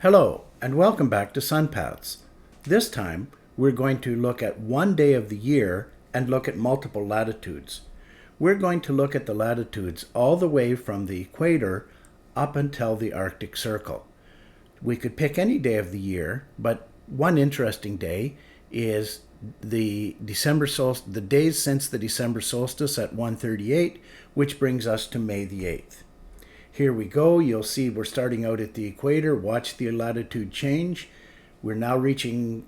Hello, and welcome back to Sunpaths. This time, we're going to look at one day of the year and look at multiple latitudes. We're going to look at the latitudes all the way from the equator up until the Arctic Circle. We could pick any day of the year, but one interesting day is the days since the December solstice at 1:38, which brings us to May the 8th. Here we go. You'll see we're starting out at the equator. Watch the latitude change. We're now reaching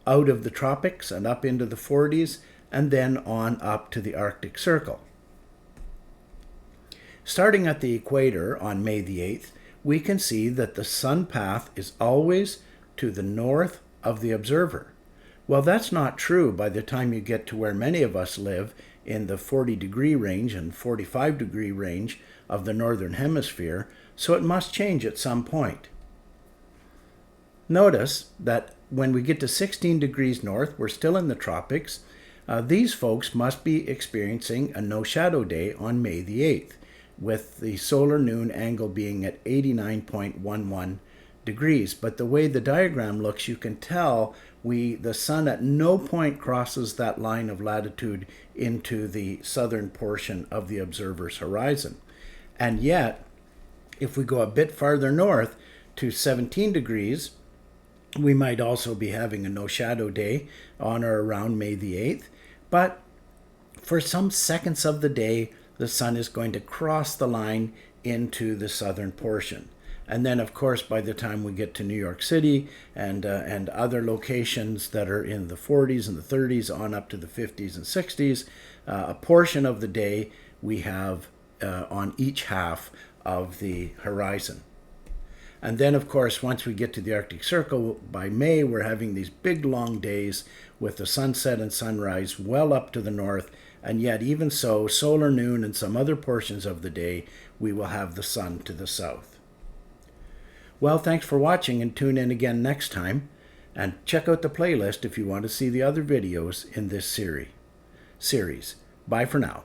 out of the tropics and up into the 40s, and then on up to the Arctic Circle. Starting at the equator on May the 8th, we can see that the sun path is always to the north of the observer. Well, that's not true by the time you get to where many of us live in the 40-degree range and 45-degree range of the northern hemisphere, so it must change at some point. Notice that when we get to 16 degrees north, we're still in the tropics. These folks must be experiencing a no-shadow day on May the 8th, with the solar noon angle being at 89.11 degrees. But the way the diagram looks, you can tell the sun at no point crosses that line of latitude into the southern portion of the observer's horizon. And yet, if we go a bit farther north to 17 degrees, we might also be having a no-shadow day on or around May the 8th. But for some seconds of the day, the sun is going to cross the line into the southern portion. And then, of course, by the time we get to New York City and other locations that are in the 40s and the 30s on up to the 50s and 60s, a portion of the day we have on each half of the horizon. And then, of course, once we get to the Arctic Circle, by May, we're having these big, long days with the sunset and sunrise well up to the north. And yet, even so, solar noon and some other portions of the day, we will have the sun to the south. Well, thanks for watching, and tune in again next time. And check out the playlist if you want to see the other videos in this series. Bye for now.